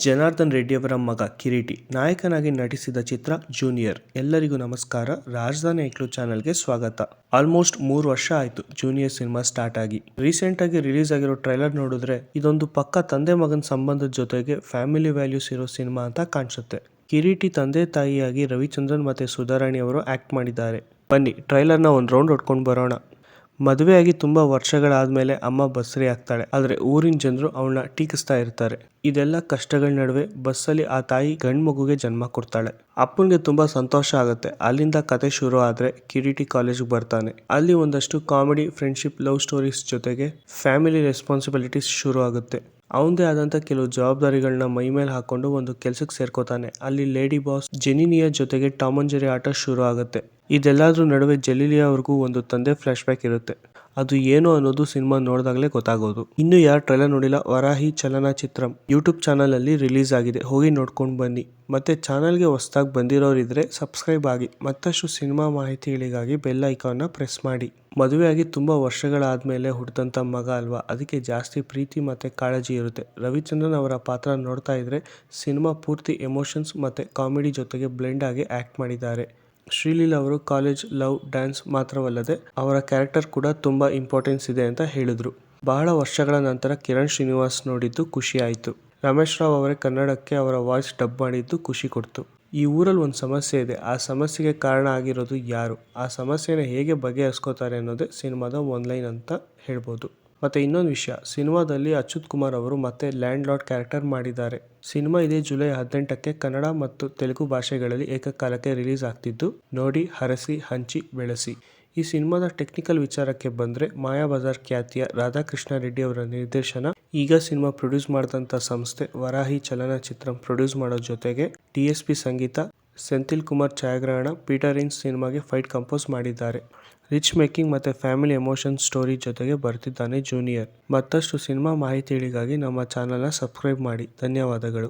ಜನಾರ್ದನ್ ರೆಡ್ಡಿಯವರ ಮಗ ಕಿರೀಟಿ ನಾಯಕನಾಗಿ ನಟಿಸಿದ ಚಿತ್ರ ಜೂನಿಯರ್. ಎಲ್ಲರಿಗೂ ನಮಸ್ಕಾರ. ರಾಜಧಾನಿ ಐಕ್ಳು ಚಾನೆಲ್ಗೆ ಸ್ವಾಗತ. ಆಲ್ಮೋಸ್ಟ್ 3 ವರ್ಷ ಆಯ್ತು ಜೂನಿಯರ್ ಸಿನಿಮಾ ಸ್ಟಾರ್ಟ್ ಆಗಿ. ರೀಸೆಂಟ್ ಆಗಿ ರಿಲೀಸ್ ಆಗಿರೋ ಟ್ರೈಲರ್ ನೋಡಿದ್ರೆ ಇದೊಂದು ಪಕ್ಕ ತಂದೆ ಮಗನ ಸಂಬಂಧದ ಜೊತೆಗೆ ಫ್ಯಾಮಿಲಿ ವ್ಯಾಲ್ಯೂಸ್ ಇರೋ ಸಿನಿಮಾ ಅಂತ ಕಾಣಿಸುತ್ತೆ. ಕಿರೀಟಿ ತಂದೆ ತಾಯಿಯಾಗಿ ರವಿಚಂದ್ರನ್ ಮತ್ತೆ ಸುಧಾರಾಣಿ ಅವರು ಆಕ್ಟ್ ಮಾಡಿದ್ದಾರೆ. ಬನ್ನಿ ಟ್ರೈಲರ್ನ ಒಂದು ರೌಂಡ್ ಹೊಡ್ಕೊಂಡು ಬರೋಣ. ಮದುವೆಯಾಗಿ ತುಂಬಾ ವರ್ಷಗಳಾದ್ಮೇಲೆ ಅಮ್ಮ ಬಸ್ರಿ ಆಗ್ತಾಳೆ. ಆದ್ರೆ ಊರಿನ ಜನರು ಅವಳನ್ನ ಟೀಕಿಸ್ತಾ ಇರ್ತಾರೆ. ಇದೆಲ್ಲ ಕಷ್ಟಗಳ ನಡುವೆ ಬಸ್ಸಲ್ಲಿ ಆ ತಾಯಿ ಗಂಡು ಮಗುಗೆ ಜನ್ಮ ಕೊಡ್ತಾಳೆ. ಅಪ್ಪನಿಗೆ ತುಂಬಾ ಸಂತೋಷ ಆಗುತ್ತೆ. ಅಲ್ಲಿಂದ ಕತೆ ಶುರು ಆದ್ರೆ ಕಿರೀಟಿ ಕಾಲೇಜ್ಗೆ ಬರ್ತಾನೆ. ಅಲ್ಲಿ ಒಂದಷ್ಟು ಕಾಮಿಡಿ, ಫ್ರೆಂಡ್ಶಿಪ್, ಲವ್ ಸ್ಟೋರೀಸ್ ಜೊತೆಗೆ ಫ್ಯಾಮಿಲಿ ರೆಸ್ಪಾನ್ಸಿಬಿಲಿಟೀಸ್ ಶುರು ಆಗುತ್ತೆ. ಅವಂದೇ ಆದಂತ ಕೆಲವು ಜವಾಬ್ದಾರಿಗಳನ್ನ ಮೈ ಮೇಲೆ ಹಾಕೊಂಡು ಒಂದು ಕೆಲ್ಸಕ್ಕೆ ಸೇರ್ಕೋತಾನೆ. ಅಲ್ಲಿ ಲೇಡಿ ಬಾಸ್ ಜೆನಿನಿಯಾ ಜೊತೆಗೆ ಟಾಮ್ ಅಂಡ್ ಜೆರಿ ಆಟ ಶುರು ಆಗುತ್ತೆ. ಇದೆಲ್ಲದ್ರ ನಡುವೆ ಜೆಲಿಲಿಯಾ ಅವ್ರಿಗೂ ಒಂದು ತಂದೆ ಫ್ಲಾಶ್ ಬ್ಯಾಕ್ ಇರುತ್ತೆ. ಅದು ಏನು ಅನ್ನೋದು ಸಿನಿಮಾ ನೋಡಿದಾಗಲೇ ಗೊತ್ತಾಗೋದು. ಇನ್ನು ಯಾರು ಟ್ರೈಲರ್ ನೋಡಿಲ್ಲ, ವರಾಹಿ ಚಲನಚಿತ್ರಂ ಯೂಟ್ಯೂಬ್ ಚಾನಲ್ ಅಲ್ಲಿ ರಿಲೀಸ್ ಆಗಿದೆ, ಹೋಗಿ ನೋಡ್ಕೊಂಡು ಬನ್ನಿ. ಮತ್ತೆ ಚಾನಲ್ಗೆ ಹೊಸದಾಗಿ ಬಂದಿರೋರಿದ್ರೆ ಸಬ್ಸ್ಕ್ರೈಬ್ ಆಗಿ. ಮತ್ತಷ್ಟು ಸಿನಿಮಾ ಮಾಹಿತಿಗಳಿಗಾಗಿ ಬೆಲ್ ಐಕಾನ್ನ ಪ್ರೆಸ್ ಮಾಡಿ. ಮದುವೆಯಾಗಿ ತುಂಬಾ ವರ್ಷಗಳಾದ್ಮೇಲೆ ಹುಟ್ಟಿದಂತ ಮಗ ಅಲ್ವಾ, ಅದಕ್ಕೆ ಜಾಸ್ತಿ ಪ್ರೀತಿ ಮತ್ತೆ ಕಾಳಜಿ ಇರುತ್ತೆ. ರವಿಚಂದ್ರನ್ ಅವರ ಪಾತ್ರ ನೋಡ್ತಾ ಇದ್ರೆ ಸಿನಿಮಾ ಪೂರ್ತಿ ಎಮೋಷನ್ಸ್ ಮತ್ತೆ ಕಾಮಿಡಿ ಜೊತೆಗೆ ಬ್ಲೆಂಡ್ ಆಗಿ ಆಕ್ಟ್ ಮಾಡಿದ್ದಾರೆ. ಶ್ರೀಲೀಲಾ ಅವರು ಕಾಲೇಜ್ ಲವ್ ಡ್ಯಾನ್ಸ್ ಮಾತ್ರವಲ್ಲದೆ ಅವರ ಕ್ಯಾರೆಕ್ಟರ್ ಕೂಡ ತುಂಬಾ ಇಂಪಾರ್ಟೆನ್ಸ್ ಇದೆ ಅಂತ ಹೇಳಿದ್ರು. ಬಹಳ ವರ್ಷಗಳ ನಂತರ ಕಿರಣ್ ಶ್ರೀನಿವಾಸ್ ನೋಡಿದ್ದು ಖುಷಿ ಆಯ್ತು. ರಮೇಶ್ ರಾವ್ ಅವರೇ ಕನ್ನಡಕ್ಕೆ ಅವರ ವಾಯ್ಸ್ ಡಬ್ ಮಾಡಿದ್ದು ಖುಷಿ ಕೊಡ್ತು. ಈ ಊರಲ್ಲಿ ಒಂದು ಸಮಸ್ಯೆ ಇದೆ, ಆ ಸಮಸ್ಯೆಗೆ ಕಾರಣ ಆಗಿರೋದು ಯಾರು, ಆ ಸಮಸ್ಯೆನ ಹೇಗೆ ಬಗೆಹರಿಸ್ಕೋತಾರೆ ಅನ್ನೋದೇ ಸಿನಿಮಾದ ಒನ್ಲೈನ್ ಅಂತ ಹೇಳ್ಬೋದು. ಮತ್ತೆ ಇನ್ನೊಂದು ವಿಷಯ, ಸಿನಿಮಾದಲ್ಲಿ ಅಚ್ಯುತ್ ಕುಮಾರ್ ಅವರು ಮತ್ತೆ ಲ್ಯಾಂಡ್ ಲಾರ್ಡ್ ಕ್ಯಾರೆಕ್ಟರ್ ಮಾಡಿದ್ದಾರೆ. ಸಿನಿಮಾ ಇದೇ ಜುಲೈ 18ಕ್ಕೆ ಕನ್ನಡ ಮತ್ತು ತೆಲುಗು ಭಾಷೆಗಳಲ್ಲಿ ಏಕಕಾಲಕ್ಕೆ ರಿಲೀಸ್ ಆಗ್ತಿದ್ದು, ನೋಡಿ, ಹರಸಿ, ಹಂಚಿ, ಬೆಳೆಸಿ. ಈ ಸಿನಿಮಾದ ಟೆಕ್ನಿಕಲ್ ವಿಚಾರಕ್ಕೆ ಬಂದ್ರೆ, ಮಾಯಾಬಜಾರ್ ಖ್ಯಾತಿಯ ರಾಧಾಕೃಷ್ಣ ರೆಡ್ಡಿ ಅವರ ನಿರ್ದೇಶನ ಈಗ ಸಿನಿಮಾ ಪ್ರೊಡ್ಯೂಸ್ ಮಾಡಿದಂಥ ಸಂಸ್ಥೆ ವರಾಹಿ ಚಲನಚಿತ್ರಂ ಪ್ರೊಡ್ಯೂಸ್ ಮಾಡೋ ಜೊತೆಗೆ DSP ಸಂಗೀತ, ಸೆಂಥಿಲ್ ಕುಮಾರ್ ಛಾಯಾಗ್ರಹಣ, ಪೀಟರ್ ಇನ್ಸ್ ಸಿನಿಮಾಗೆ ಫೈಟ್ ಕಂಪೋಸ್ ಮಾಡಿದ್ದಾರೆ. ರಿಚ್ ಮೇಕಿಂಗ್ ಮತ್ತೆ ಫ್ಯಾಮಿಲಿ ಎಮೋಷನ್ ಸ್ಟೋರಿ ಜೊತೆಗೆ ಬರ್ತಿದ್ದಾನೆ ಜೂನಿಯರ್. ಮತ್ತಷ್ಟು ಸಿನಿಮಾ ಮಾಹಿತಿಗಳಿಗಾಗಿ ನಮ್ಮ ಚಾನಲ್ನ ಸಬ್ಸ್ಕ್ರೈಬ್ ಮಾಡಿ. ಧನ್ಯವಾದಗಳು.